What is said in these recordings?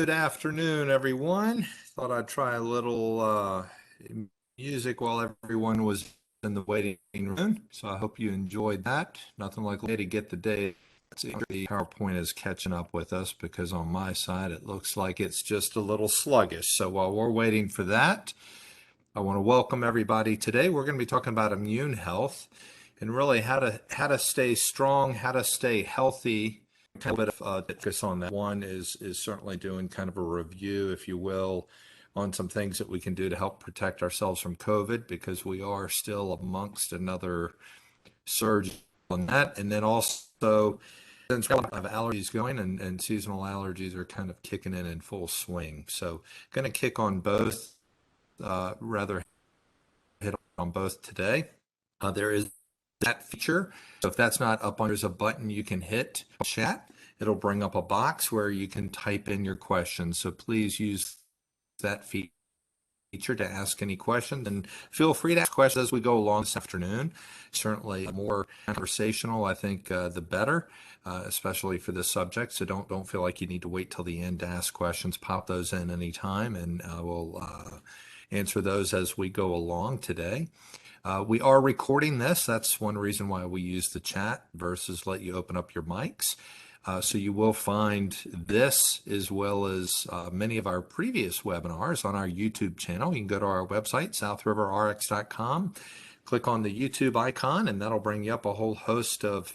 Good afternoon, everyone. Thought I'd try a little music while everyone was in the waiting room. So I hope you enjoyed that. Nothing like a way to get the day. Let's see if the PowerPoint is catching up with us because on my side it looks like it's just a little sluggish. So while we're waiting for that, I want to welcome everybody today. We're going to be talking about immune health and really how to stay strong, how to stay healthy. Kind of a bit of focus on that. One is certainly doing kind of a review, if you will, on some things that we can do to help protect ourselves from COVID, because we are still amongst another surge on that. And then also, since we have allergies going and seasonal allergies are kind of kicking in full swing. So going to kick on both, rather hit on both today. There is that feature. So if that's not up on, there's a button you can hit chat. It'll bring up a box where you can type in your questions. So please use that feature to ask any questions, and feel free to ask questions as we go along this afternoon. Certainly more conversational, I think, the better, especially for this subject. So don't feel like you need to wait till the end to ask questions. Pop those in anytime, and we'll answer those as we go along today. We are recording this. That's one reason why we use the chat versus let you open up your mics. So you will find this as well as many of our previous webinars on our YouTube channel. You can go to our website, southriverrx.com, click on the YouTube icon, and that'll bring you up a whole host of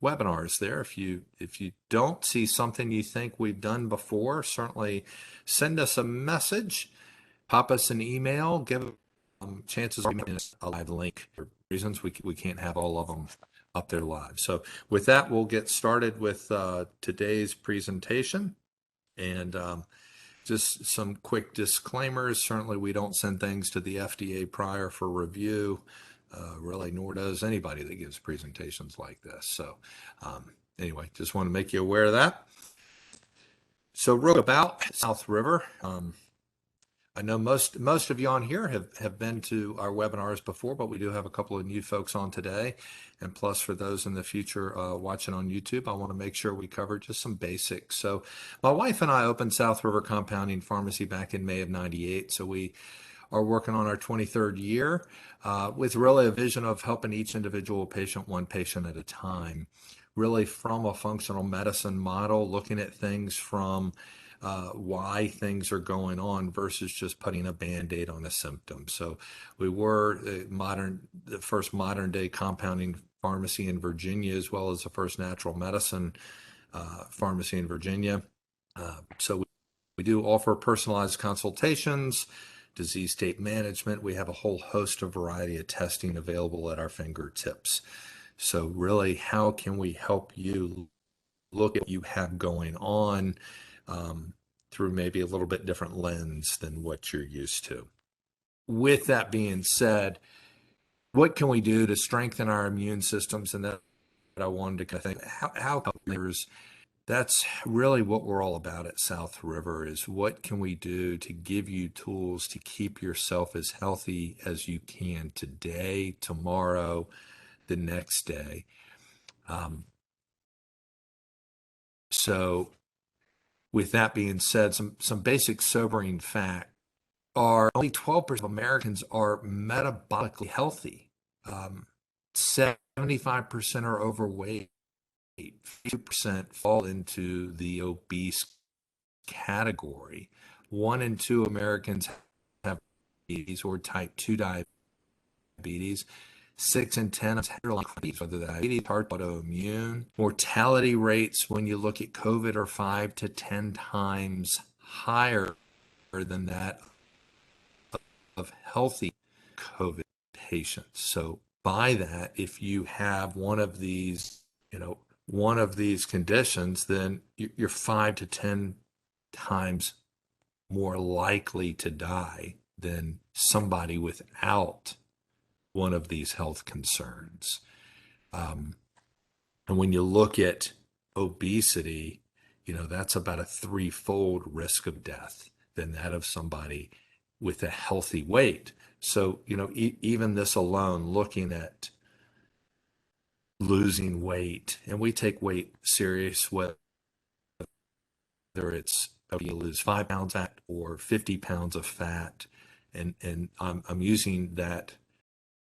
webinars there. If you don't see something you think we've done before, certainly send us a message, pop us an email, give chances are a live link. For reasons we can't have all of them up there live. So with that, we'll get started with today's presentation. And just some quick disclaimers. Certainly we don't send things to the FDA prior for review, really, nor does anybody that gives presentations like this. So anyway, just want to make you aware of that. So real about South River. I know most of you on here have been to our webinars before, but we do have a couple of new folks on today. And plus, for those in the future watching on YouTube, I want to make sure we cover just some basics. So my wife and I opened South River Compounding Pharmacy back in May of '98. So we are working on our 23rd year with really a vision of helping each individual patient, one patient at a time, really from a functional medicine model, looking at things from why things are going on versus just putting a Band-Aid on a symptom. So we were the first modern day compounding pharmacy in Virginia, as well as the first natural medicine pharmacy in Virginia. So we do offer personalized consultations, disease state management. We have a whole host of variety of testing available at our fingertips. So really, how can we help you look at what you have going on through maybe a little bit different lens than what you're used to? With that being said, what can we do to strengthen our immune systems? And that I wanted to kind of think, how that's really what we're all about at South River, is what can we do to give you tools to keep yourself as healthy as you can today, tomorrow, the next day. So with that being said, some basic sobering facts are only 12% of Americans are metabolically healthy. 75% are overweight. 2% fall into the obese category. 1 in 2 Americans have diabetes or type 2 diabetes. 6 in 10 have diabetes, whether diabetes, heart, autoimmune. Mortality rates, when you look at COVID, are 5 to 10 times higher than that of healthy COVID patients. So by that, if you have one of these, one of these conditions, then you're 5 to 10 times more likely to die than somebody without one of these health concerns. And when you look at obesity, that's about a 3-fold risk of death than that of somebody with a healthy weight. So, even this alone, looking at losing weight, and we take weight serious, whether it's you lose 5 pounds of fat or 50 pounds of fat. And I'm using that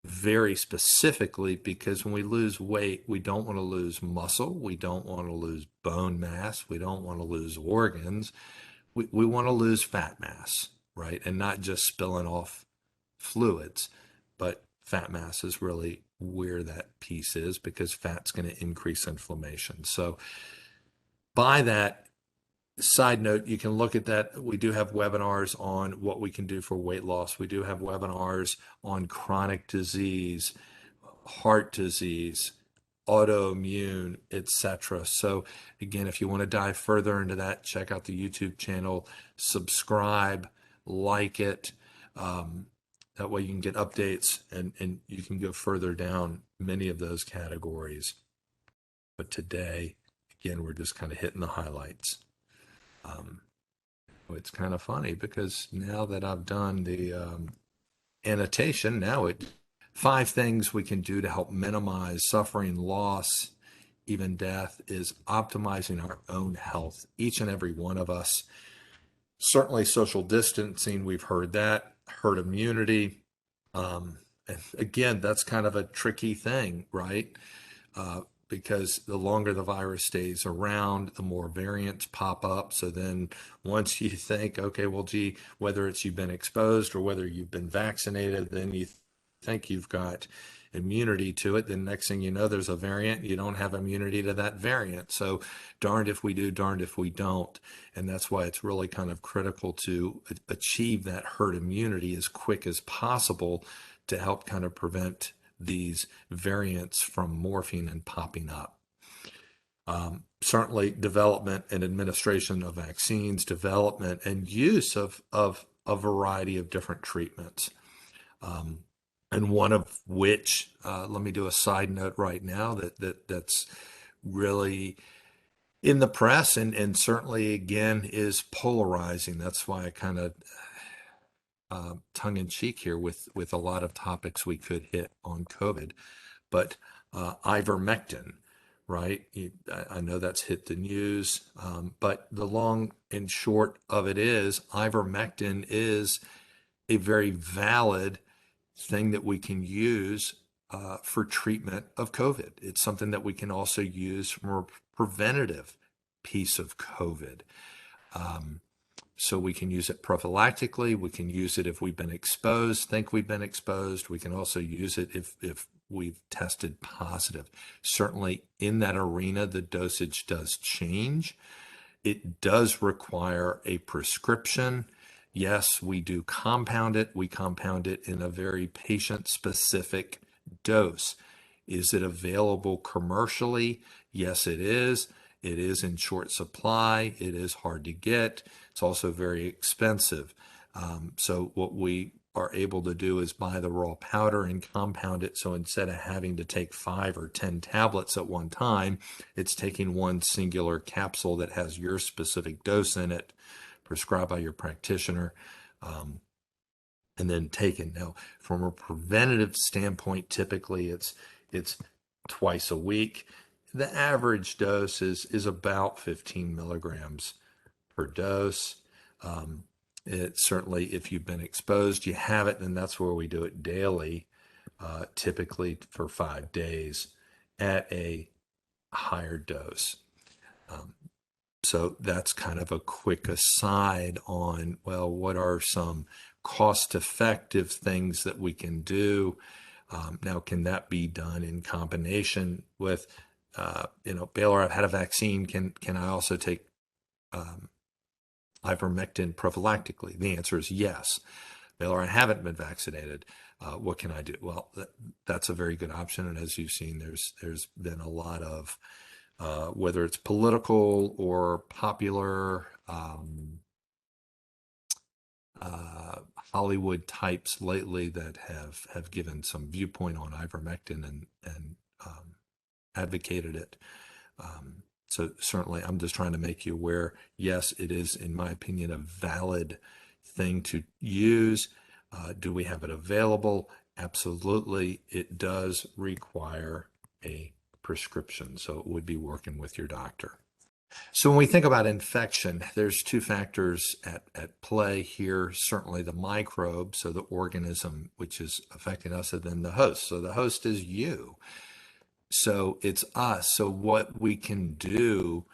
very specifically because when we lose weight, we don't want to lose muscle. We don't want to lose bone mass. We don't want to lose organs. We want to lose fat mass, right? And not just spilling off fluids, but fat mass is really where that piece is because fat's going to increase inflammation. So by that, side note, you can look at that. We do have webinars on what we can do for weight loss. We do have webinars on chronic disease, heart disease, autoimmune, etc. So again, if you want to dive further into that, check out the YouTube channel, subscribe, like it. That way you can get updates and you can go further down many of those categories. But today, again, we're just kind of hitting the highlights. It's kind of funny because now that I've done the annotation, now it 5 things we can do to help minimize suffering, loss, even death is optimizing our own health. Each and every one of us. Certainly social distancing, we've heard that, herd immunity. And again, that's kind of a tricky thing, right? Because the longer the virus stays around, the more variants pop up. So then once you think, okay, well, gee, whether it's you've been exposed or whether you've been vaccinated, then you think you've got immunity to it. Then next thing you know, there's a variant. You don't have immunity to that variant. So darned if we do, darned if we don't. And that's why it's really kind of critical to achieve that herd immunity as quick as possible to help kind of prevent these variants from morphing and popping up. Certainly development and administration of vaccines, development and use of a variety of different treatments. And one of which, let me do a side note right now that's really in the press and certainly again is polarizing. That's why I kind of tongue in cheek here with a lot of topics we could hit on COVID, but ivermectin, right? I know that's hit the news, but the long and short of it is ivermectin is a very valid thing that we can use for treatment of COVID. It's something that we can also use from a preventative piece of COVID. So we can use it prophylactically. We can use it if we've been exposed, think we've been exposed. We can also use it if we've tested positive. Certainly in that arena, the dosage does change. It does require a prescription. Yes, we do compound it. We compound it in a very patient-specific dose. Is it available commercially? Yes, it is. It is in short supply. It is hard to get. It's also very expensive. So what we are able to do is buy the raw powder and compound it. So instead of having to take 5 or 10 tablets at one time, it's taking one singular capsule that has your specific dose in it, prescribed by your practitioner, and then taken. Now, from a preventative standpoint, typically it's twice a week. The average dose is about 15 milligrams per dose. It certainly, if you've been exposed, you have it, then that's where we do it daily, typically for 5 days at a higher dose. So that's kind of a quick aside on, well, what are some cost-effective things that we can do? Now, can that be done in combination with, Baylor, I've had a vaccine. Can I also take ivermectin prophylactically? The answer is yes. Baylor, I haven't been vaccinated. What can I do? Well, that's a very good option. And as you've seen, there's been a lot of, whether it's political or popular, Hollywood types lately that have given some viewpoint on ivermectin and advocated it. So certainly I'm just trying to make you aware, yes, it is, in my opinion, a valid thing to use. Do we have it available? Absolutely. It does require a prescription, so it would be working with your doctor. So when we think about infection, there's two factors at play here. Certainly the microbe, so the organism which is affecting us, and then the host. So the host is you. So it's us. So what we can do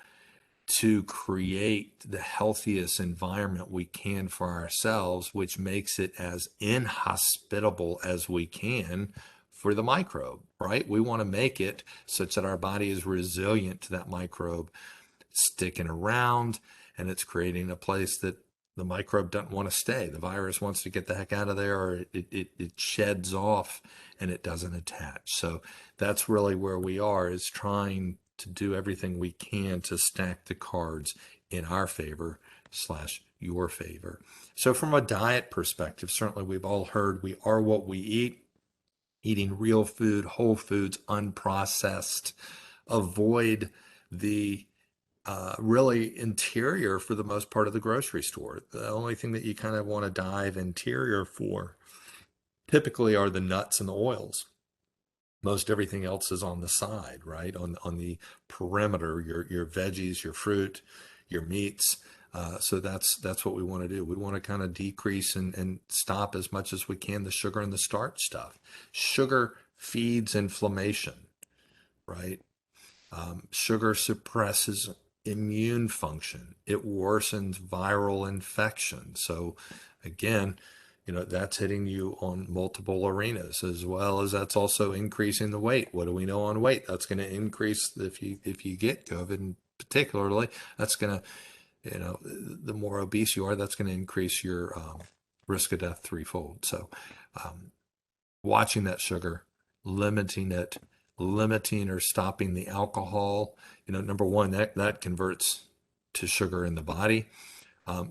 to create the healthiest environment we can for ourselves, which makes it as inhospitable as we can for the microbe, right? We want to make it such that our body is resilient to that microbe sticking around, and it's creating a place that the microbe doesn't want to stay. The virus wants to get the heck out of there, or it sheds off and it doesn't attach. So that's really where we are, is trying to do everything we can to stack the cards in our favor slash your favor. So from a diet perspective, certainly we've all heard we are what we eat. Eating real food, whole foods, unprocessed. Avoid the really interior for the most part of the grocery store. The only thing that you kind of want to dive interior for typically are the nuts and the oils. Most everything else is on the side, right? On the perimeter, your veggies, your fruit, your meats. So that's what we want to do. We want to kind of decrease and stop as much as we can the sugar and the starch stuff. Sugar feeds inflammation, right? Sugar suppresses immune function. It worsens viral infection. So again, that's hitting you on multiple arenas, as well as that's also increasing the weight. What do we know on weight? That's going to increase if you get COVID, and particularly that's going to, the more obese you are, that's going to increase your risk of death threefold. So um, watching that sugar, limiting it, limiting or stopping the alcohol. Number one, that converts to sugar in the body.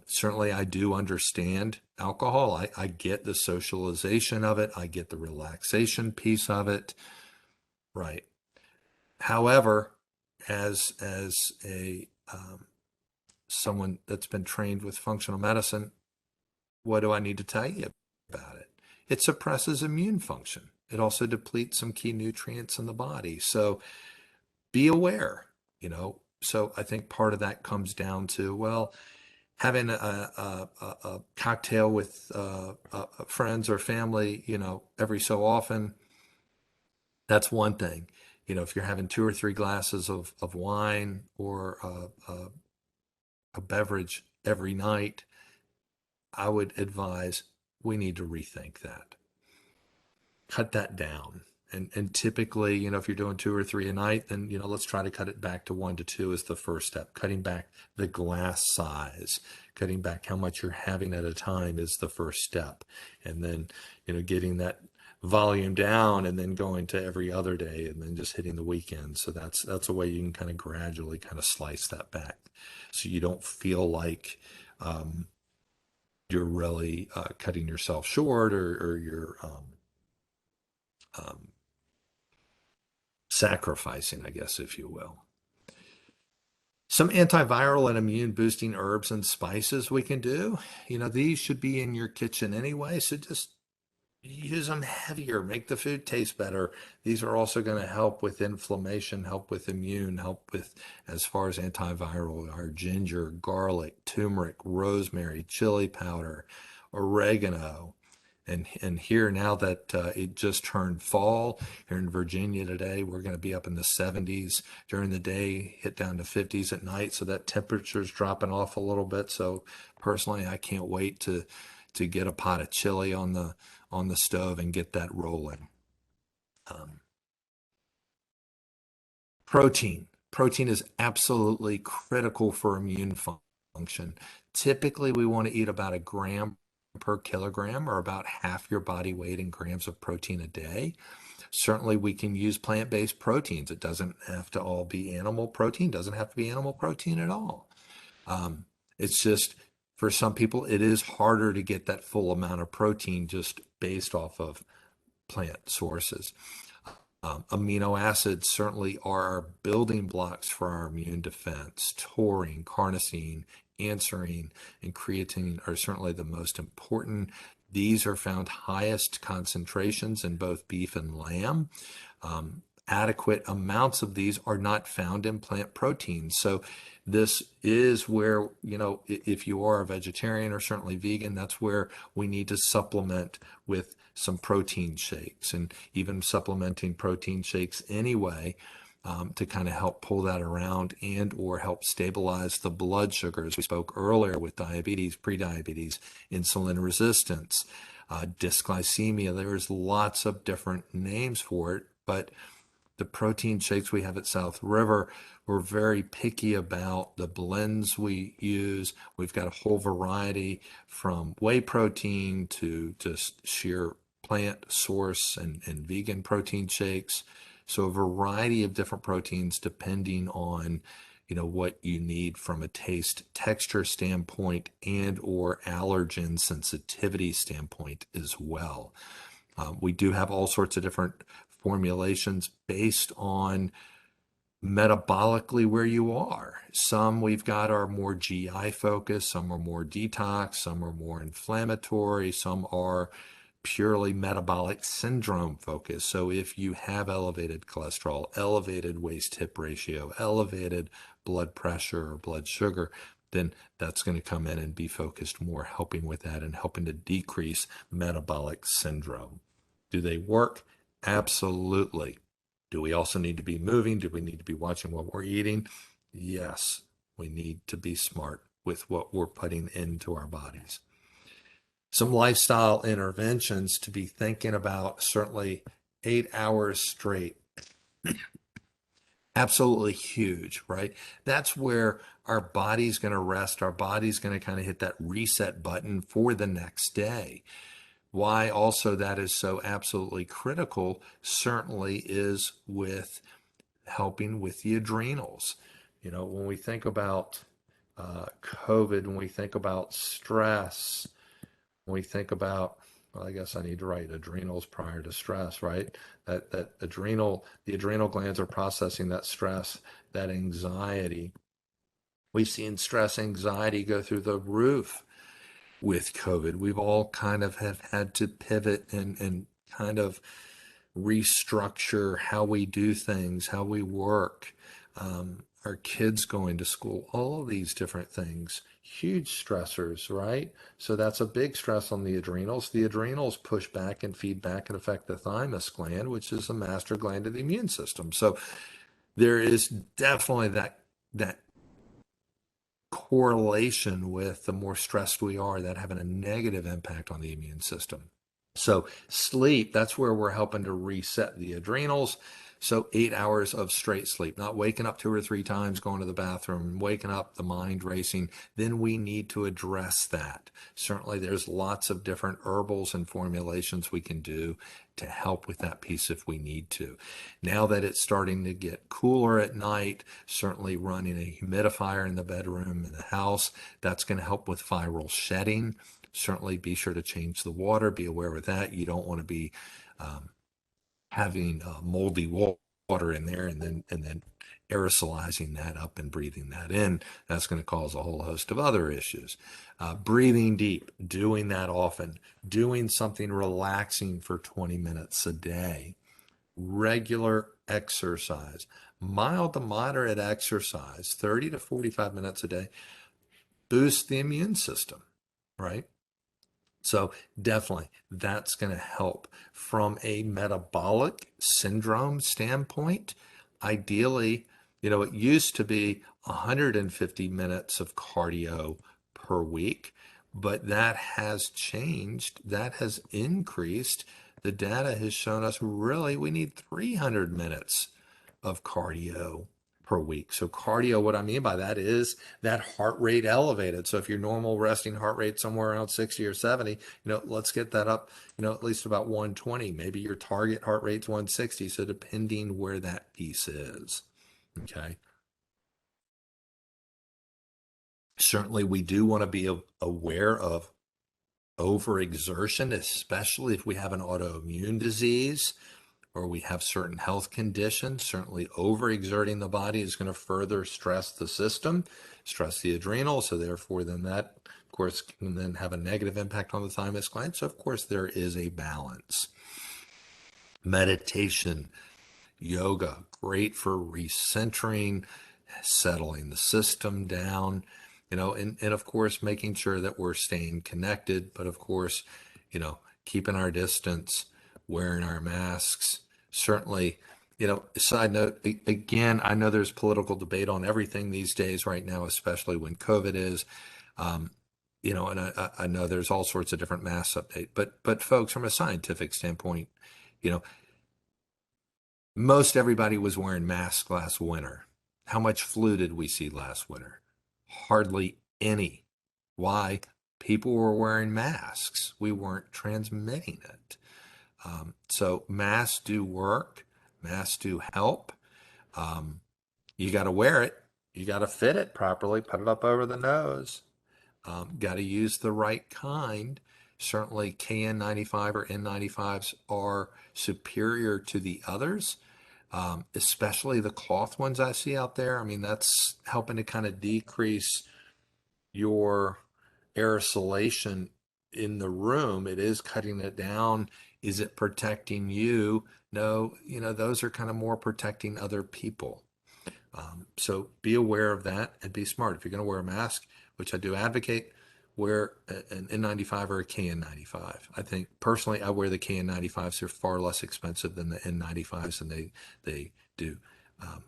Certainly, I do understand alcohol. I get the socialization of it. I get the relaxation piece of it. Right. However, as a someone that's been trained with functional medicine, what do I need to tell you about it? It suppresses immune function. It also depletes some key nutrients in the body. So be aware, So I think part of that comes down to, well, having a cocktail with friends or family, every so often, that's one thing. If you're having two or three glasses of wine or a beverage every night, I would advise we need to rethink that. Cut that down. And typically, if you're doing two or three a night, then, let's try to cut it back to 1 to 2 is the first step. Cutting back the glass size, cutting back how much you're having at a time is the first step. And then, getting that volume down and then going to every other day and then just hitting the weekend. So that's a way you can kind of gradually kind of slice that back. So you don't feel like you're really cutting yourself short, or you're um, sacrificing, I guess, if you will. Some antiviral and immune boosting herbs and spices we can do. These should be in your kitchen anyway, so just use them heavier, make the food taste better. These are also going to help with inflammation, help with immune, help with, as far as antiviral, our ginger, garlic, turmeric, rosemary, chili powder, oregano. And here, now that it just turned fall here in Virginia today, we're going to be up in the 70s during the day, hit down to 50s at night. So that temperature's dropping off a little bit. So personally, I can't wait to get a pot of chili on the stove and get that rolling. Um, Protein is absolutely critical for immune function. Typically, we want to eat about a gram per kilogram, or about half your body weight in grams of protein a day. Certainly, we can use plant-based proteins. It doesn't have to all be animal protein, doesn't have to be animal protein at all. Um, it's just, for some people, it is harder to get that full amount of protein just based off of plant sources. Amino acids certainly are our building blocks for our immune defense. Taurine, carnosine, anserine, and creatine are certainly the most important. These are found highest concentrations in both beef and lamb. adequate amounts of these are not found in plant proteins. So this is where, if you are a vegetarian or certainly vegan, that's where we need to supplement with some protein shakes, and even supplementing protein shakes anyway, to kind of help pull that around and or help stabilize the blood sugar, as we spoke earlier with diabetes, prediabetes, insulin resistance, dysglycemia. There's lots of different names for it, but the protein shakes we have at South River, we're very picky about the blends we use. We've got a whole variety from whey protein to just sheer plant source and vegan protein shakes. So a variety of different proteins depending on what you need from a taste texture standpoint and or allergen sensitivity standpoint as well. We do have all sorts of different formulations based on metabolically where you are. Some we've got are more GI focused, some are more detox, some are more inflammatory, some are purely metabolic syndrome focused. So if you have elevated cholesterol, elevated waist hip ratio, elevated blood pressure or blood sugar, then that's going to come in and be focused more helping with that and helping to decrease metabolic syndrome. Do they work? Absolutely. Do we also need to be moving? Do we need to be watching what we're eating? Yes, we need to be smart with what we're putting into our bodies. Some lifestyle interventions to be thinking about, certainly 8 hours straight. Absolutely huge, right? That's where our body's going to rest. Our body's going to kind of hit that reset button for the next day. Why also that is so absolutely critical certainly is with helping with the adrenals. When we think about COVID, when we think about stress, when we think about, well, I guess I need to write adrenals prior to stress, right? That the adrenal glands are processing that stress, that anxiety. We've seen stress, anxiety go through the roof with COVID. We've all kind of have had to pivot and kind of restructure how we do things, how we work, our kids going to school, all of these different things, huge stressors, right? So that's a big stress on the adrenals. The adrenals push back and feed back and affect the thymus gland, which is a master gland of the immune system. So there is definitely that correlation with the more stressed we are, that having a negative impact on the immune system. So sleep, that's where we're helping to reset the adrenals. So 8 hours of straight sleep, not waking up 2 or 3 times, going to the bathroom, waking up, the mind racing. Then we need to address that. Certainly there's lots of different herbals and formulations we can do to help with that piece if we need to. Now that it's starting to get cooler at night, certainly running a humidifier in the bedroom, in the house, that's going to help with viral shedding. Certainly be sure to change the water, be aware of that. You don't want to be having moldy water in there and then aerosolizing that up and breathing that in. That's going to cause a whole host of other issues. Breathing deep, doing that often, doing something relaxing for 20 minutes a day, regular exercise, mild to moderate exercise, 30 to 45 minutes a day, boost the immune system, right? So definitely that's going to help from a metabolic syndrome standpoint. Ideally, it used to be 150 minutes of cardio per week, but that has changed. That has increased. The data has shown us really we need 300 minutes of cardio per week. So cardio, what I mean by that is that heart rate elevated. So if your normal resting heart rate somewhere around 60 or 70, let's get that up, at least about 120. Maybe your target heart rate's 160. So depending where that piece is, okay. Certainly we do want to be aware of overexertion, especially if we have an autoimmune disease or we have certain health conditions. Certainly overexerting the body is going to further stress the system, stress the adrenals. So therefore, then that, of course, can then have a negative impact on the thymus gland. So of course, there is a balance. Meditation Yoga, great for recentering, settling the system down, and of course, making sure that we're staying connected, but of course, keeping our distance, wearing our masks, certainly. Side note, again, I know there's political debate on everything these days right now, especially when COVID is. Um, and I know there's all sorts of different mass update, but folks, from a scientific standpoint, you know, most everybody was wearing masks last winter. How much flu did we see last winter? Hardly any. Why? People were wearing masks. We weren't transmitting it. So masks do work. Masks do help. Um, you got to wear it. You got to fit it properly. Put it up over the nose. Got to use the right kind. Certainly KN95 or N95s are superior to the others, especially the cloth ones I see out there. I mean, that's helping to kind of decrease your aerosolation in the room. It is cutting it down. Is it protecting you? No, those are kind of more protecting other people. So be aware of that and be smart. If you're going to wear a mask, which I do advocate, wear an N95 or a KN95. I think personally, I wear the KN95s. They're far less expensive than the N95s, and they do um,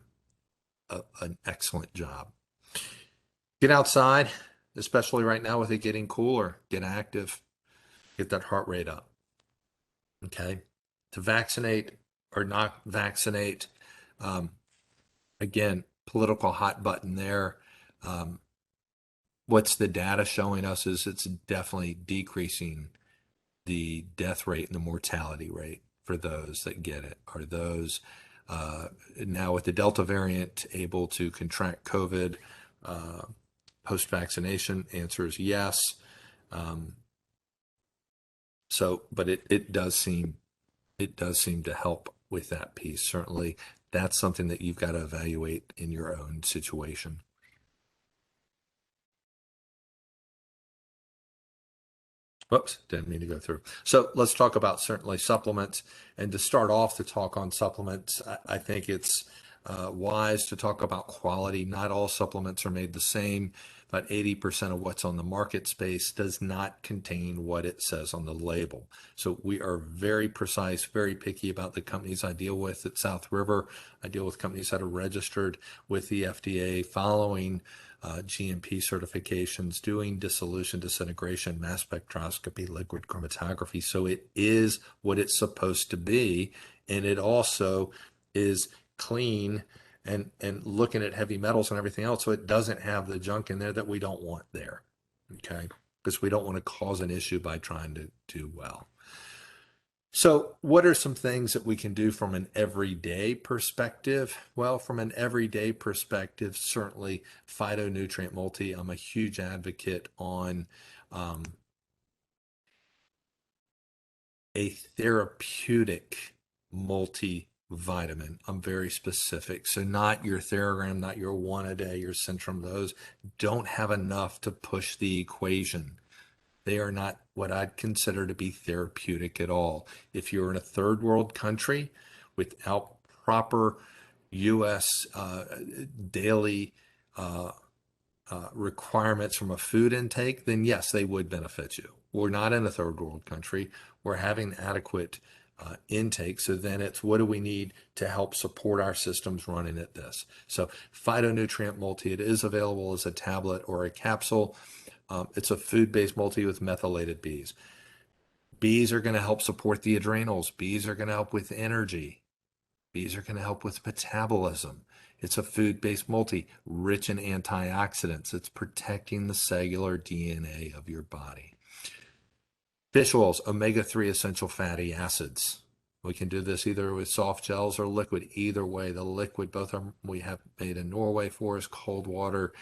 an excellent job. Get outside, especially right now with it getting cooler. Get active. Get that heart rate up. Okay. To vaccinate or not vaccinate, um, again, political hot button there. Um, what's the data showing us is it's definitely decreasing the death rate and the mortality rate for those that get it. Are those now with the Delta variant able to contract COVID post-vaccination? Answer is yes. Um, but it does seem to help with that piece. Certainly, that's something that you've got to evaluate in your own situation. Whoops, didn't mean to go through. So let's talk about certainly supplements. And to start off to talk on supplements, I think it's wise to talk about quality. Not all supplements are made the same. About 80% of what's on the market space does not contain what it says on the label. So we are very precise, very picky about the companies I deal with at South River. I deal with companies that are registered with the FDA, following GMP certifications, doing dissolution, disintegration, mass spectroscopy, liquid chromatography. So it is what it's supposed to be. And it also is clean and looking at heavy metals and everything else. So it doesn't have the junk in there that we don't want there. Okay. Because we don't want to cause an issue by trying to do well. So, what are some things that we can do from an everyday perspective? Well, from an everyday perspective, certainly Phytonutrient Multi. I'm a huge advocate on um, a therapeutic multivitamin. I'm very specific. So, not your Theragram, not your one a day, your Centrum, those don't have enough to push the equation. They are not what I'd consider to be therapeutic at all. If you're in a third world country without proper U.S. Daily requirements from a food intake, then yes, they would benefit you. We're not in a third world country. We're having adequate intake. So then it's what do we need to help support our systems running at this? So Phytonutrient Multi, it is available as a tablet or a capsule. It's a food-based multi with methylated bees. Bees are going to help support the adrenals. Bees are going to help with energy. Bees are going to help with metabolism. It's a food-based multi, rich in antioxidants. It's protecting the cellular DNA of your body. Fish oils, omega-3 essential fatty acids. We can do this either with soft gels or liquid. Either way, the liquid, both are we have made in Norway for us, cold water.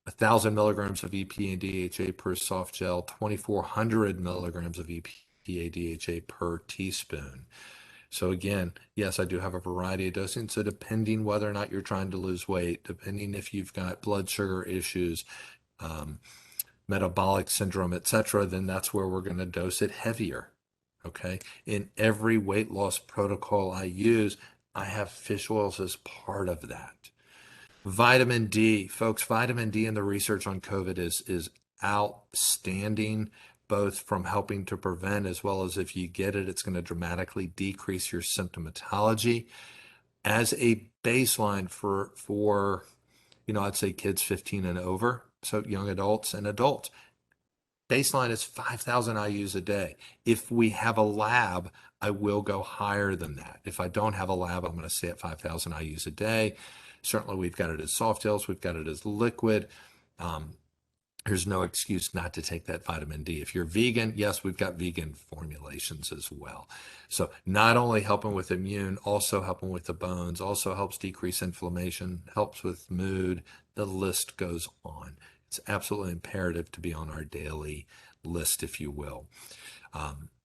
1,000 milligrams of EPA and DHA per soft gel, 2,400 milligrams of EPA DHA per teaspoon. So again, yes, I do have a variety of dosing. So depending whether or not you're trying to lose weight, depending if you've got blood sugar issues, metabolic syndrome, etc., then that's where we're going to dose it heavier. Okay. In every weight loss protocol I use, I have fish oils as part of that. Vitamin D, folks, vitamin D in the research on COVID is outstanding, both from helping to prevent as well as if you get it, it's going to dramatically decrease your symptomatology as a baseline for I'd say kids 15 and over, so young adults and adults. Baseline is 5,000 IUs a day. If we have a lab, I will go higher than that. If I don't have a lab, I'm going to stay at 5,000 IUs a day. Certainly, we've got it as soft gels, we've got it as liquid. Um, there's no excuse not to take that vitamin D. If you're vegan, yes, we've got vegan formulations as well. So not only helping with immune, also helping with the bones, also helps decrease inflammation, helps with mood. The list goes on. It's absolutely imperative to be on our daily list, if you will.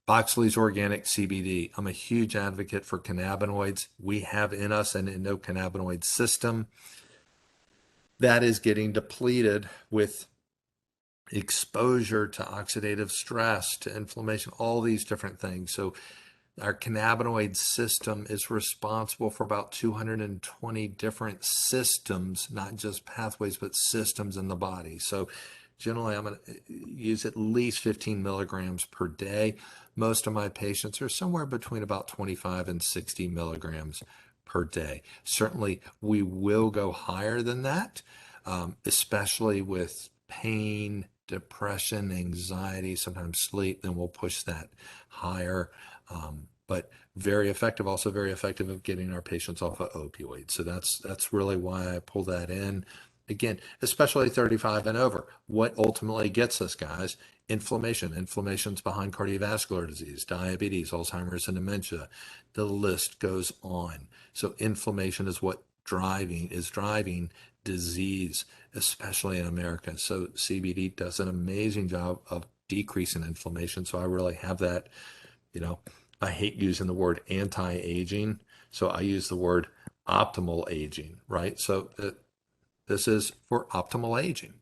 Boxley's Organic CBD. I'm a huge advocate for cannabinoids. We have in us an endocannabinoid system that is getting depleted with exposure to oxidative stress, to inflammation, all these different things. So our cannabinoid system is responsible for about 220 different systems, not just pathways, but systems in the body. So generally, I'm going to use at least 15 milligrams per day. Most of my patients are somewhere between about 25 and 60 milligrams per day. Certainly, we will go higher than that, especially with pain, depression, anxiety, sometimes sleep, then we'll push that higher. But very effective, also very effective of getting our patients off of opioids. So that's really why I pull that in. Again, especially 35 and over. What ultimately gets us, guys? Inflammation. Inflammation's behind cardiovascular disease, diabetes, Alzheimer's, and dementia. The list goes on. So inflammation is what is driving disease, especially in America. So CBD does an amazing job of decreasing inflammation. So I really have that, you know, I hate using the word anti-aging. So I use the word optimal aging, right? So this is for optimal aging.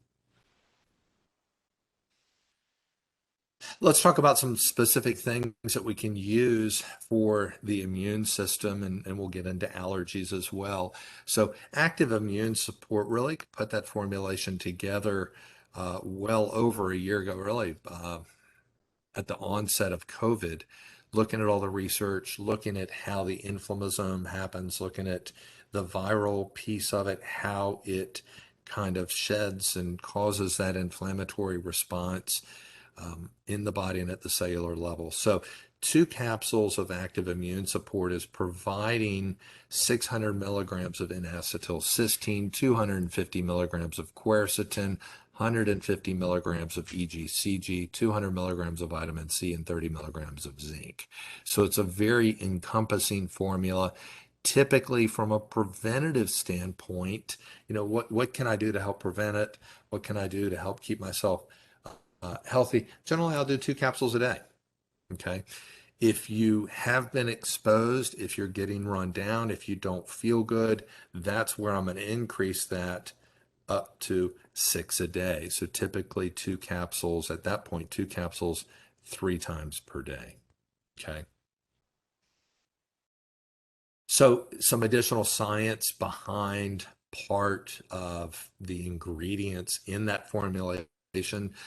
Let's talk about some specific things that we can use for the immune system, and we'll get into allergies as well. So, active immune support really put that formulation together well over a year ago, really at the onset of COVID, looking at all the research, looking at how the inflammasome happens, looking at the viral piece of it, how it kind of sheds and causes that inflammatory response in the body and at the cellular level. So, 2 capsules of active immune support is providing 600 milligrams of N-acetylcysteine, 250 milligrams of quercetin, 150 milligrams of EGCG, 200 milligrams of vitamin C, and 30 milligrams of zinc. So it's a very encompassing formula. Typically, from a preventative standpoint, what can I do to help prevent it? What can I do to help keep myself healthy? Generally, I'll do 2 capsules a day. Okay. If you have been exposed, if you're getting run down, if you don't feel good, that's where I'm going to increase that up to 6 a day. So typically 2 capsules, at that point, 2 capsules 3 times per day. Okay. So some additional science behind part of the ingredients in that formulation.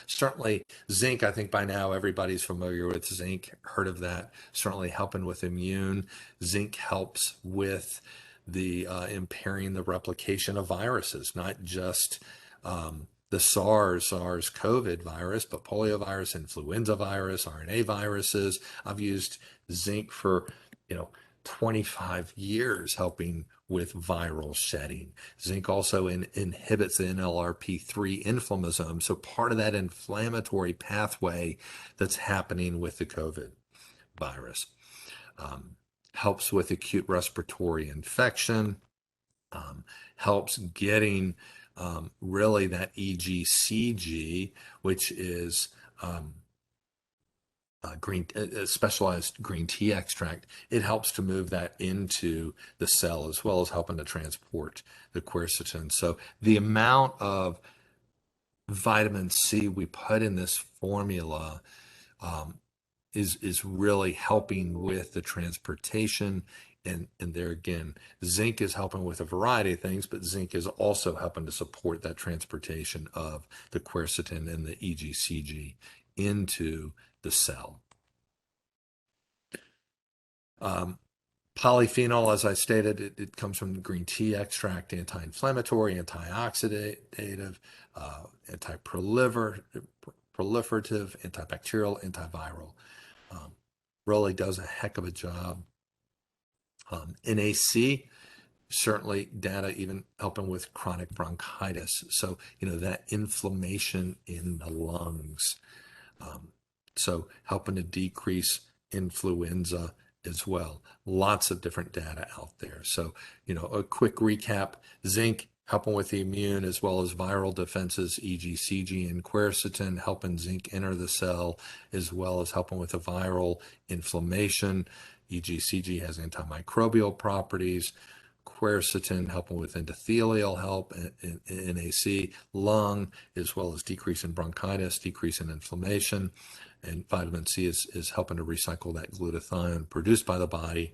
Certainly zinc, I think by now everybody's familiar with zinc, heard of that. Certainly helping with immune. Zinc helps with the impairing the replication of viruses, not just the SARS-CoV virus, but poliovirus, influenza virus, RNA viruses. I've used zinc for, you know, 25 years helping with viral shedding. Zinc also inhibits the NLRP3 inflammasome, so part of that inflammatory pathway that's happening with the COVID virus. Helps with acute respiratory infection, helps getting really that EGCG, which is specialized green tea extract. It helps to move that into the cell as well as helping to transport the quercetin. So the amount of vitamin C we put in this formula is really helping with the transportation. And there again, zinc is helping with a variety of things, but zinc is also helping to support that transportation of the quercetin and the EGCG into the cell. Polyphenol, as I stated, it comes from green tea extract, anti-inflammatory, antioxidative, anti-proliferative, antibacterial, antiviral. Really does a heck of a job. NAC, certainly data even helping with chronic bronchitis. So, that inflammation in the lungs. So helping to decrease influenza as well. Lots of different data out there. So, a quick recap: zinc helping with the immune as well as viral defenses, e.g. CG and quercetin, helping zinc enter the cell as well as helping with the viral inflammation. E.g. CG has antimicrobial properties. Quercetin helping with endothelial help, NAC, lung, as well as decrease in bronchitis, decrease in inflammation. And vitamin C is helping to recycle that glutathione produced by the body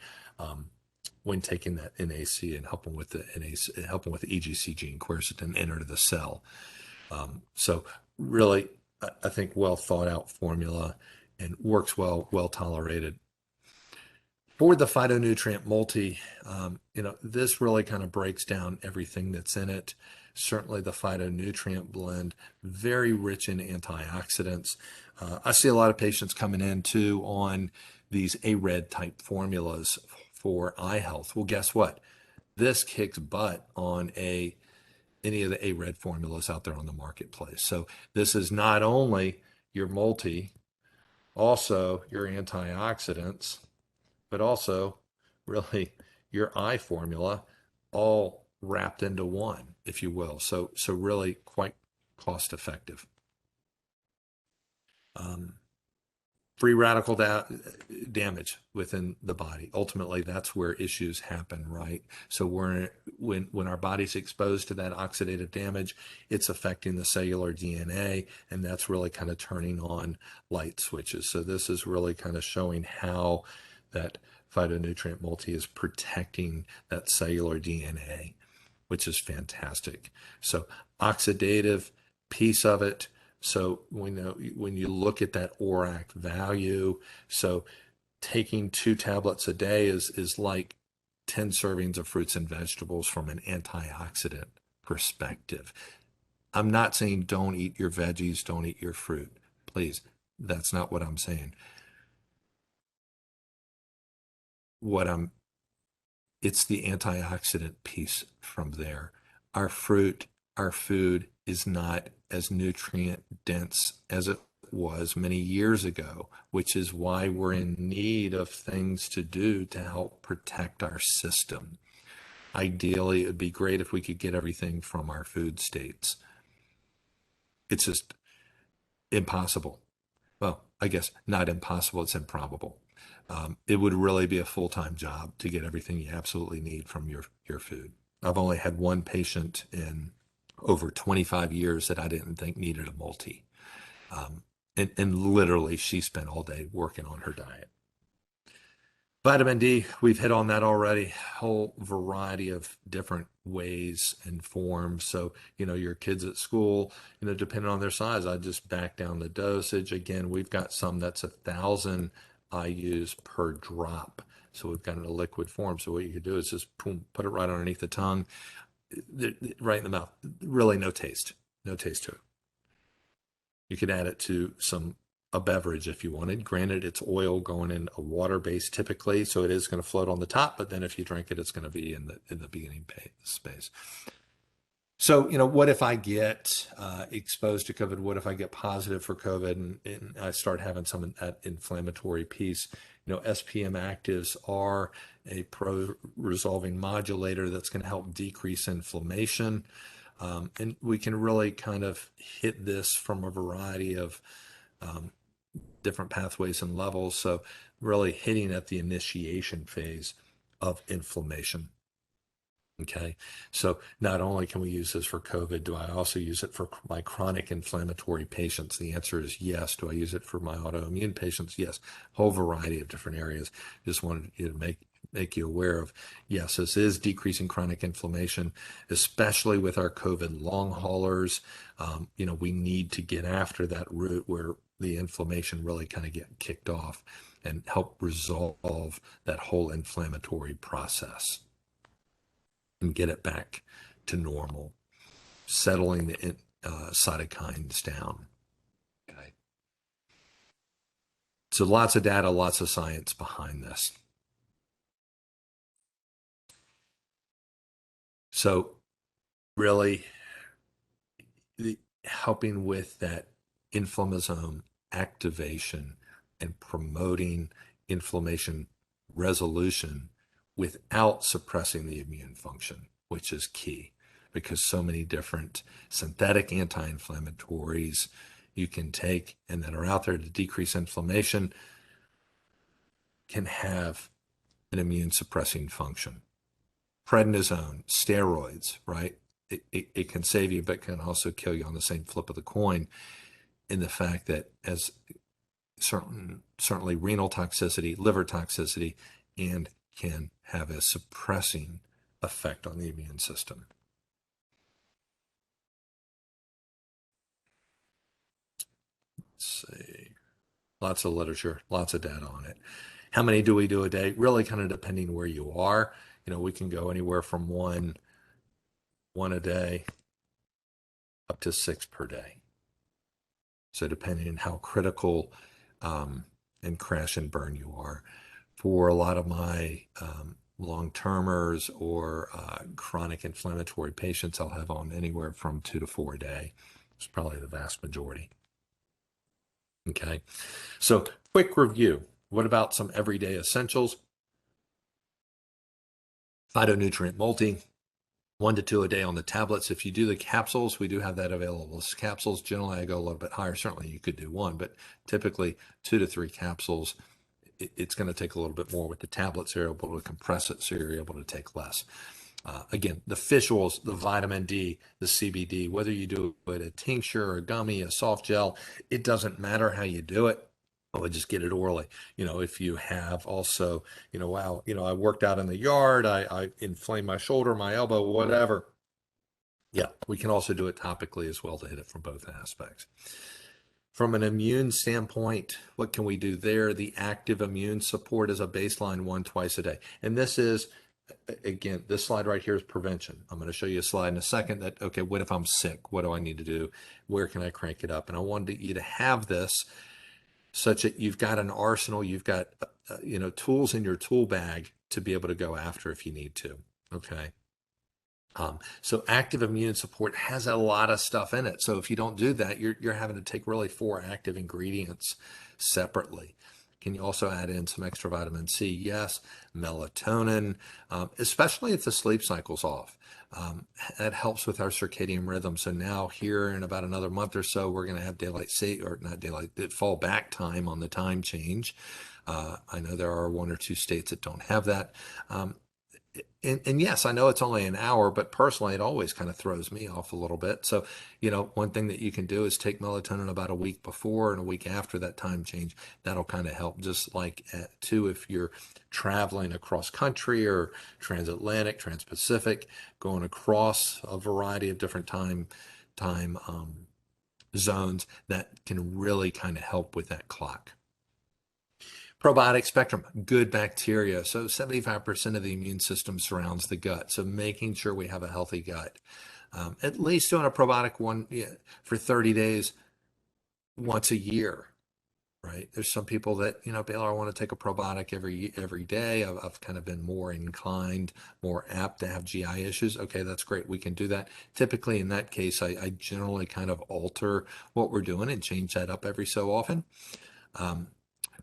when taking that NAC and helping with the NAC, helping with the EGCG and quercetin enter the cell. So really, I think well thought out formula and works well tolerated. For the Phytonutrient Multi, this really kind of breaks down everything that's in it. Certainly the phytonutrient blend, very rich in antioxidants. I see a lot of patients coming in too on these ARED type formulas for eye health. Well, guess what? This kicks butt on any of the ARED formulas out there on the marketplace. So this is not only your multi, also your antioxidants, but also really your eye formula, all wrapped into one, if you will. So really quite cost effective. Free radical damage within the body. Ultimately, that's where issues happen, right? So when our body's exposed to that oxidative damage, it's affecting the cellular DNA, and that's really kind of turning on light switches. So this is really kind of showing how that phytonutrient multi is protecting that cellular DNA, which is fantastic. So oxidative piece of it. So when you look at that ORAC value, so taking 2 tablets a day is like 10 servings of fruits and vegetables from an antioxidant perspective. I'm not saying don't eat your veggies, don't eat your fruit. Please, that's not what I'm saying. It's the antioxidant piece from there. Our fruit, our food is not as nutrient dense as it was many years ago, which is why we're in need of things to do to help protect our system. Ideally, it would be great if we could get everything from our food states. It's just impossible. Well, I guess not impossible, it's improbable. It would really be a full-time job to get everything you absolutely need from your food. I've only had one patient in over 25 years that I didn't think needed a multi. And literally, she spent all day working on her diet. Vitamin D, we've hit on that already. Whole variety of different ways and forms. So, your kids at school, depending on their size, I just back down the dosage. Again, we've got some that's 1,000 IUs per drop. So we've got it in a liquid form. So what you could do is just boom, put it right underneath the tongue, right in the mouth. Really no taste to it. You could add it to a beverage if you wanted. Granted, it's oil going in a water base typically, so it is going to float on the top, but then if you drink it, it's going to be in the beginning space. So, what if I get exposed to COVID? What if I get positive for COVID and I start having some of that inflammatory piece? SPM actives are a pro-resolving modulator that's going to help decrease inflammation. And we can really kind of hit this from a variety of different pathways and levels. So really hitting at the initiation phase of inflammation. Okay, so not only can we use this for COVID, do I also use it for my chronic inflammatory patients? The answer is yes. Do I use it for my autoimmune patients? Yes. Whole variety of different areas. Just wanted you to make you aware of, yes, this is decreasing chronic inflammation, especially with our COVID long haulers. We need to get after that root where the inflammation really kind of get kicked off and help resolve that whole inflammatory process and get it back to normal, settling the cytokines down. Okay. So lots of data, lots of science behind this. So really helping with that inflammasome activation and promoting inflammation resolution without suppressing the immune function, which is key because so many different synthetic anti-inflammatories you can take and that are out there to decrease inflammation can have an immune suppressing function. Prednisone, steroids, right? It can save you, but can also kill you on the same flip of the coin in the fact that as certainly renal toxicity, liver toxicity, and can have a suppressing effect on the immune system. Let's see. Lots of literature, lots of data on it. How many do we do a day? Really kind of depending where you are. We can go anywhere from one a day up to 6 per day. So depending on how critical and crash and burn you are. For a lot of my long-termers or chronic inflammatory patients, I'll have on anywhere from 2 to 4 a day. It's probably the vast majority. Okay, so quick review. What about some everyday essentials? Phytonutrient Multi, 1 to 2 a day on the tablets. If you do the capsules, we do have that available. Capsules, generally I go a little bit higher. Certainly you could do 1, but typically 2 to 3 capsules. It's going to take a little bit more with the tablets. You're able to compress it, so you're able to take less. Again, the fish oils, the vitamin D, the CBD, whether you do it a tincture, a gummy, a soft gel, it doesn't matter how you do it. I would just get it orally. If you have also, wow, I worked out in the yard, I inflamed my shoulder, my elbow, whatever. Yeah, we can also do it topically as well to hit it from both aspects. From an immune standpoint, what can we do there? The active immune support is a baseline 1 twice a day. And this is, again, this slide right here is prevention. I'm going to show you a slide in a second that, okay, what if I'm sick? What do I need to do? Where can I crank it up? And I wanted you to have this such that you've got an arsenal, you've got, tools in your tool bag to be able to go after if you need to, okay? So active immune support has a lot of stuff in it. So if you don't do that, you're having to take really 4 active ingredients separately. Can you also add in some extra vitamin C? Yes. Melatonin, especially if the sleep cycle's off. That helps with our circadian rhythm. So now here in about another month or so, we're going to have fall back time on the time change. I know there are 1 or 2 states that don't have that. And yes, I know it's only an hour, but personally, it always kind of throws me off a little bit. So, one thing that you can do is take melatonin about a week before and a week after that time change. That'll kind of help. Just like too, if you're traveling across country or transatlantic, transpacific, going across a variety of different time zones, that can really kind of help with that clock. Probiotic spectrum, good bacteria. So 75% of the immune system surrounds the gut. So making sure we have a healthy gut. At least doing a probiotic for 30 days once a year, right? There's some people that, Baylor, I want to take a probiotic every day. I've kind of been more inclined, more apt to have GI issues. Okay, that's great. We can do that. Typically in that case, I generally kind of alter what we're doing and change that up every so often.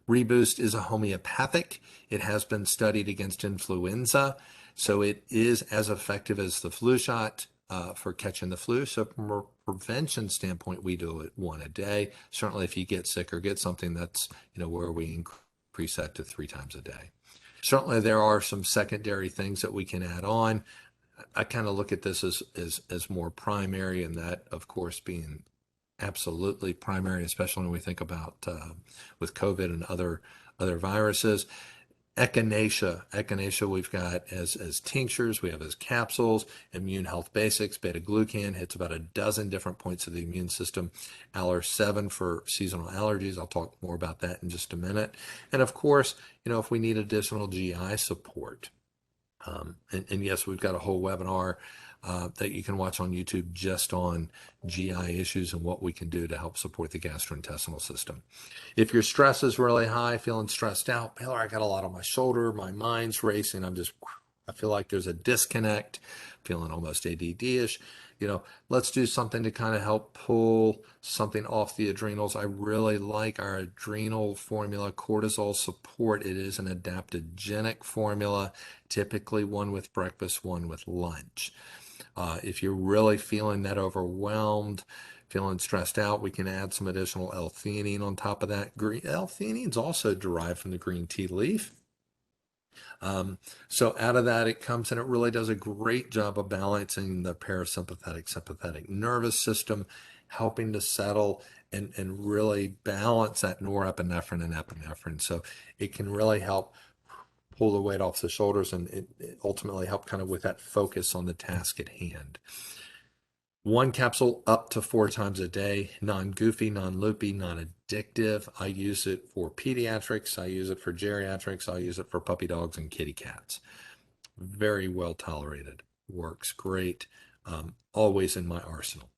Reboost is a homeopathic. It has been studied against influenza, so it is as effective as the flu shot for catching the flu. So from a prevention standpoint, we do it 1 a day. Certainly if you get sick or get something, that's where we increase that to 3 times a day. Certainly there are some secondary things that we can add on. I kind of look at this as more primary, and that, of course, being absolutely primary, especially when we think about with COVID and other viruses. Echinacea we've got as tinctures, we have as capsules. Immune Health Basics, beta-glucan hits about a dozen different points of the immune system. Aller 7 for seasonal allergies. I'll talk more about that in just a minute. And of course, if we need additional GI support, and yes, we've got a whole webinar that you can watch on YouTube just on GI issues and what we can do to help support the gastrointestinal system. If your stress is really high, feeling stressed out, Taylor, I got a lot on my shoulder, my mind's racing, I feel like there's a disconnect, feeling almost ADD-ish. Let's do something to kind of help pull something off the adrenals. I really like our adrenal formula, cortisol support. It is an adaptogenic formula, typically one with breakfast, one with lunch. If you're really feeling that overwhelmed, feeling stressed out, we can add some additional L-theanine on top of that. L-theanine is also derived from the green tea leaf. So out of that, it comes and it really does a great job of balancing the parasympathetic, sympathetic nervous system, helping to settle and really balance that norepinephrine and epinephrine. So it can really help pull the weight off the shoulders and it ultimately help kind of with that focus on the task at hand. One capsule up to 4 times a day, non-goofy, non-loopy, non-addictive. I use it for pediatrics. I use it for geriatrics. I use it for puppy dogs and kitty cats. Very well tolerated. Works great. Always in my arsenal.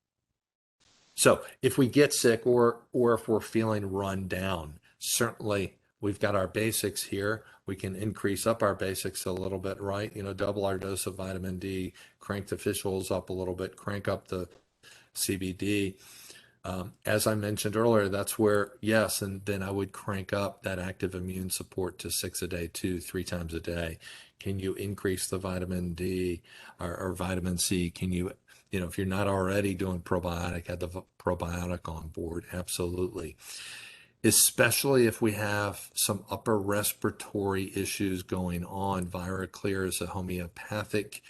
So if we get sick or if we're feeling run down, certainly we've got our basics here. We can increase up our basics a little bit, right? Double our dose of vitamin D, crank the fish oils up a little bit, crank up the CBD. As I mentioned earlier, that's where, yes, and then I would crank up that active immune support to 6 a day, 2-3 times a day. Can you increase the vitamin D or vitamin C? Can you, if you're not already doing probiotic, add the probiotic on board? Absolutely. Especially if we have some upper respiratory issues going on. ViraClear is a homeopathic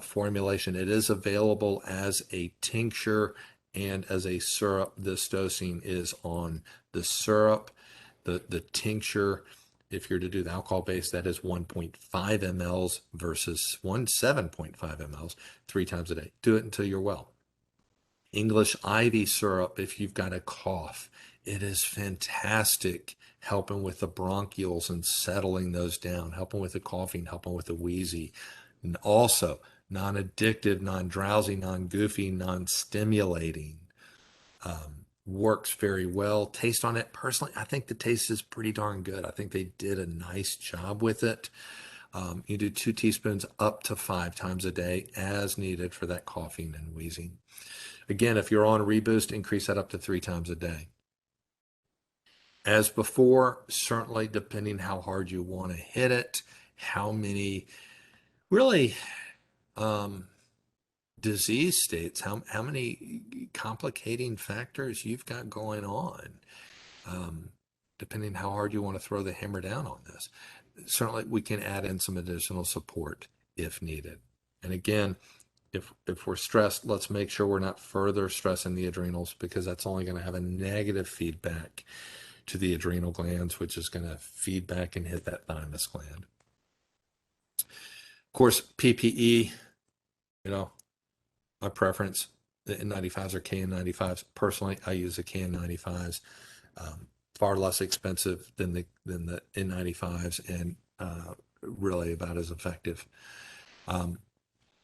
formulation. It is available as a tincture and as a syrup. This dosing is on the syrup. The tincture, if you're to do the alcohol base, that is 1.5 mLs versus 7.5 mLs 3 times a day. Do it until you're well. English ivy syrup, if you've got a cough, it is fantastic, helping with the bronchioles and settling those down, helping with the coughing, helping with the wheezy. And also non-addictive, non-drowsy, non-goofy, non-stimulating. Works very well. Taste on it, personally, I think the taste is pretty darn good. I think they did a nice job with it. You do 2 teaspoons up to 5 times a day as needed for that coughing and wheezing. Again, if you're on Reboost, increase that up to 3 times a day. As before, certainly depending how hard you want to hit it, how many really disease states, how many complicating factors you've got going on, depending how hard you want to throw the hammer down on this. Certainly we can add in some additional support if needed. And again, if we're stressed, let's make sure we're not further stressing the adrenals, because that's only going to have a negative feedback to the adrenal glands, which is going to feed back and hit that thymus gland. Of course, PPE, my preference, the N95s or KN95s. Personally, I use the KN95s. Far less expensive than the N95s and really about as effective.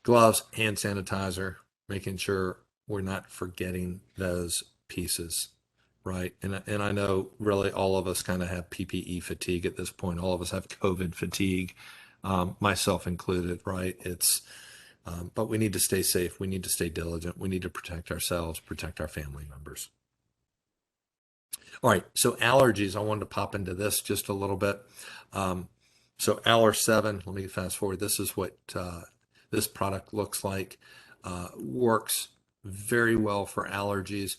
Gloves, hand sanitizer, making sure we're not forgetting those pieces, right? And I know really all of us kind of have PPE fatigue at this point. All of us have COVID fatigue, myself included, right? But we need to stay safe. We need to stay diligent. We need to protect ourselves, protect our family members. All right, so allergies, I wanted to pop into this just a little bit. So Aller 7, let me fast forward. This is what this product looks like. Works very well for allergies.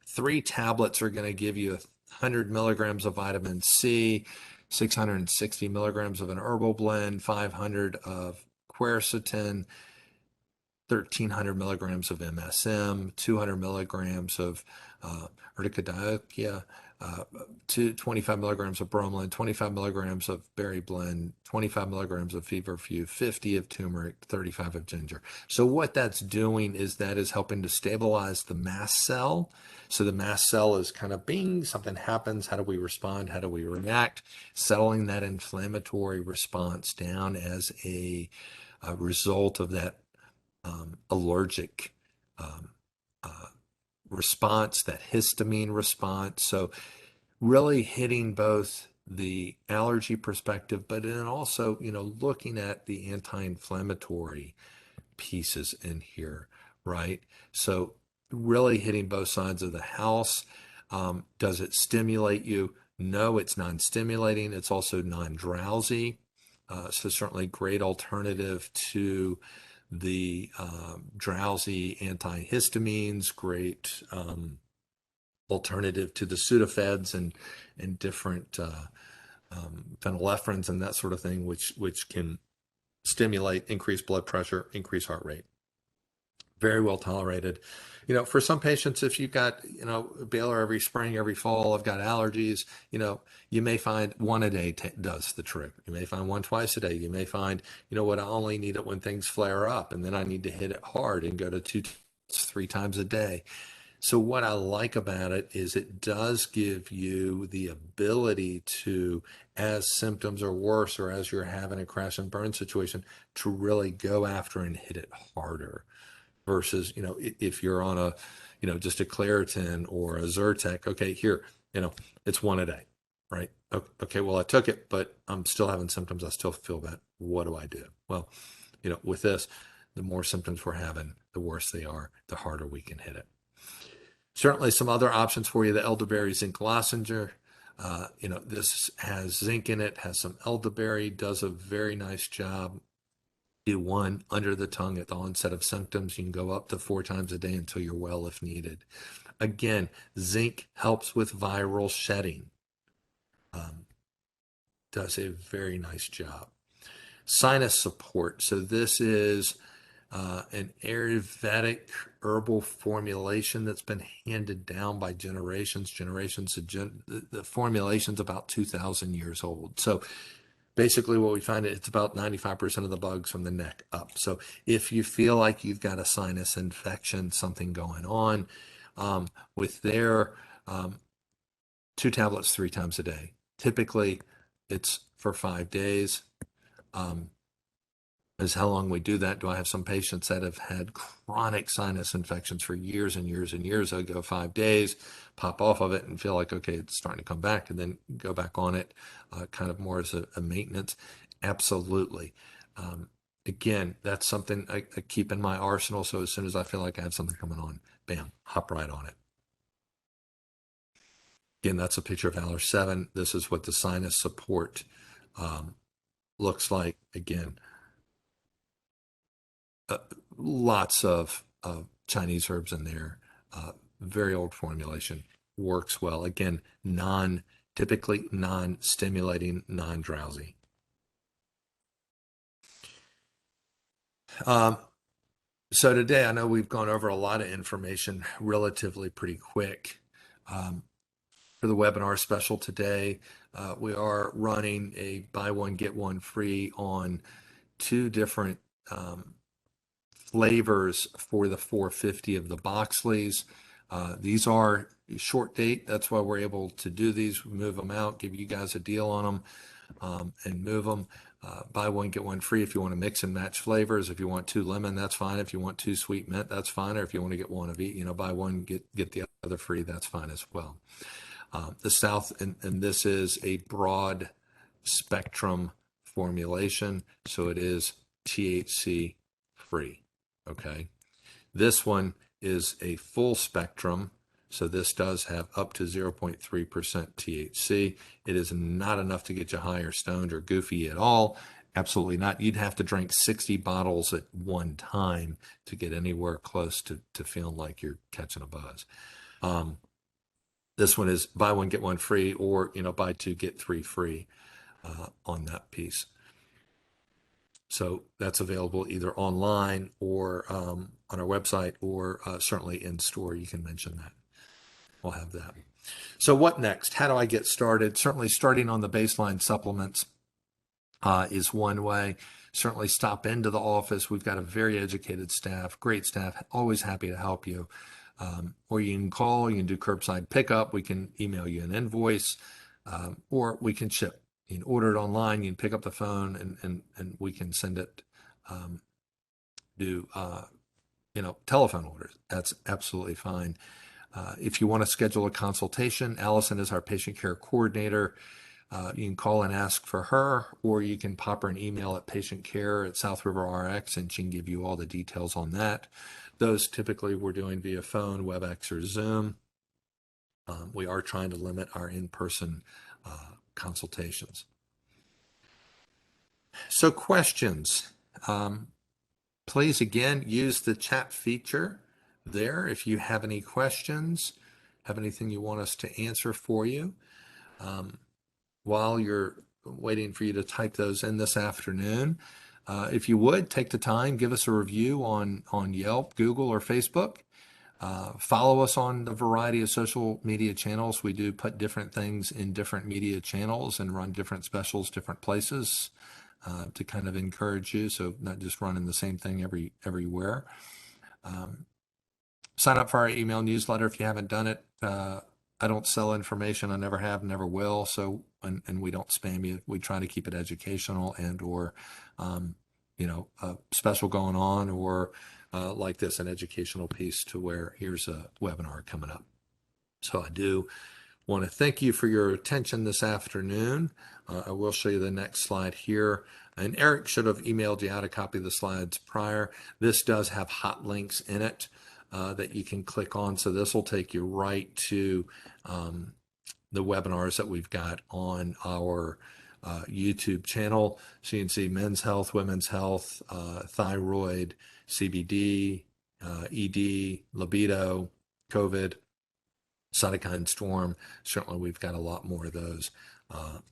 3 tablets are going to give you 100 milligrams of vitamin C, 660 milligrams of an herbal blend, 500 of quercetin, 1,300 milligrams of MSM, 200 milligrams of urticaria, uh, 25 milligrams of bromelain, 25 milligrams of berry blend, 25 milligrams of feverfew, 50 of turmeric, 35 of ginger. So what that's doing is that is helping to stabilize the mast cell. So the mast cell is kind of bing, something happens. How do we respond? How do we react? Settling that inflammatory response down as a result of that allergic um, uh, response, that histamine response. So really hitting both the allergy perspective, but then also, looking at the anti-inflammatory pieces in here, right? So really hitting both sides of the house. Does it stimulate you? No, it's non-stimulating. It's also non-drowsy. So certainly great alternative to the drowsy antihistamines, great alternative to the Sudafeds and different phenylephrines and that sort of thing, which can stimulate, increase blood pressure, increase heart rate. Very well tolerated. For some patients, if you've got, Baylor every spring, every fall, I've got allergies, you may find one a day does the trick. You may find one twice a day. You may find, what, I only need it when things flare up, and then I need to hit it hard and go to 2, 3 times a day. So what I like about it is it does give you the ability to, as symptoms are worse or as you're having a crash and burn situation, to really go after and hit it harder versus, if you're on a, just a Claritin or a Zyrtec, okay, here, it's one a day, right? Okay, well, I took it, but I'm still having symptoms. I still feel bad. What do I do? Well, with this, the more symptoms we're having, the worse they are, the harder we can hit it. Certainly some other options for you, the elderberry zinc lozenge. This has zinc in it, has some elderberry, does a very nice job. Do one under the tongue at the onset of symptoms. You can go up to 4 times a day until you're well if needed. Again, zinc helps with viral shedding. Does a very nice job. Sinus Support. So this is an Ayurvedic herbal formulation that's been handed down by generations. The formulation's about 2,000 years old. So basically what we find, it's about 95% of the bugs from the neck up. So if you feel like you've got a sinus infection, something going on, with their 2 tablets 3 times a day. Typically, it's for 5 days. Is how long we do that. Do I have some patients that have had chronic sinus infections for years and years and years? I go 5 days, pop off of it and feel like, okay, it's starting to come back, and then go back on it, kind of more as a maintenance. Absolutely. Again, that's something I keep in my arsenal. So as soon as I feel like I have something coming on, bam, hop right on it. Again, that's a picture of Aller 7. This is what the Sinus Support looks like. Again, lots of Chinese herbs in there. Very old formulation. Works well. Again, typically non-stimulating, non-drowsy. So today, I know we've gone over a lot of information relatively pretty quick. For the webinar special today, we are running a buy one, get one free on 2 different flavors for the 450 of the Boxleys. These are short date. That's why we're able to do these, move them out, give you guys a deal on them, and move them. Buy one, get one free if you want to mix and match flavors. If you want 2 lemon, that's fine. If you want 2 sweet mint, that's fine. Or if you want to get one of each, buy one, get the other free, that's fine as well. The South, and this is a broad spectrum formulation, so it is THC free. Okay. This one is a full spectrum, so this does have up to 0.3% THC. It is not enough to get you high or stoned or goofy at all. Absolutely not. You'd have to drink 60 bottles at one time to get anywhere close to feeling like you're catching a buzz. This one is buy one, get one free, or, buy 2, get 3 free on that piece. So that's available either online or on our website, or certainly in store. You can mention that. We'll have that. So what next? How do I get started? Certainly starting on the baseline supplements is one way. Certainly stop into the office. We've got a very educated staff, great staff, always happy to help you. Or you can call, you can do curbside pickup, we can email you an invoice, or we can ship. You can order it online, you can pick up the phone, and we can send it, do telephone orders. That's absolutely fine. If you want to schedule a consultation, Allison is our patient care coordinator. You can call and ask for her, or you can pop her an email at patientcare@South River RX, and she can give you all the details on that. Those typically we're doing via phone, WebEx, or Zoom. We are trying to limit our in-person consultations. So questions. Please, again, use the chat feature there if you have any questions, have anything you want us to answer for you. While you're waiting for you to type those in this afternoon, if you would, take the time, give us a review on Yelp, Google, or Facebook. Follow us on the variety of social media channels. We do put different things in different media channels and run different specials, different places to kind of encourage you. So not just running the same thing everywhere. Sign up for our email newsletter if you haven't done it. I don't sell information. I never have, never will. So, and we don't spam you. We try to keep it educational and or, a special going on, or like this, an educational piece to where here's a webinar coming up. So I do want to thank you for your attention this afternoon. I will show you the next slide here. And Eric should have emailed you out a copy of the slides prior. This does have hot links in it that you can click on. So this will take you right to the webinars that we've got on our YouTube channel. So you can see men's health, women's health, thyroid, CBD, ED, libido, COVID, cytokine storm. Certainly we've got a lot more of those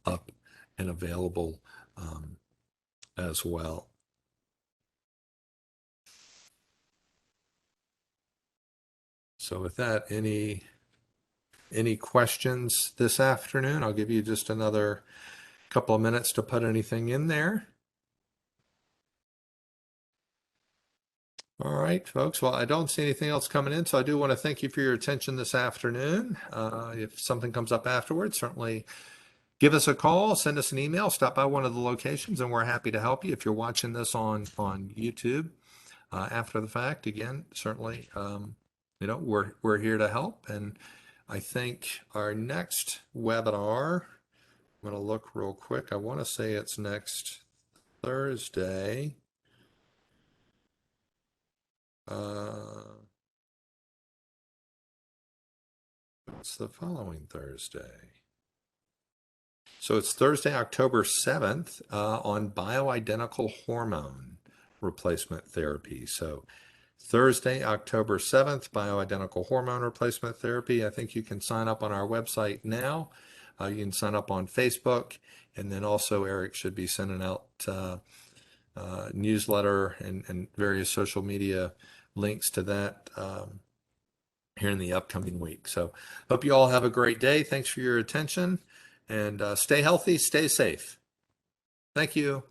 up and available as well. So with that, any questions this afternoon? I'll give you just another couple of minutes to put anything in there. All right, folks. Well, I don't see anything else coming in, so I do want to thank you for your attention this afternoon. If something comes up afterwards, certainly give us a call, send us an email, stop by one of the locations, and we're happy to help you. If you're watching this on YouTube after the fact, again, certainly, we're here to help. And I think our next webinar, I'm going to look real quick. I want to say it's next Thursday. It's the following Thursday. So it's Thursday, October 7th on bioidentical hormone replacement therapy. So Thursday, October 7th, bioidentical hormone replacement therapy. I think you can sign up on our website now. You can sign up on Facebook, and then also Eric should be sending out newsletter and various social media links to that here in the upcoming week. So hope you all have a great day. Thanks for your attention, and stay healthy, stay safe. Thank you.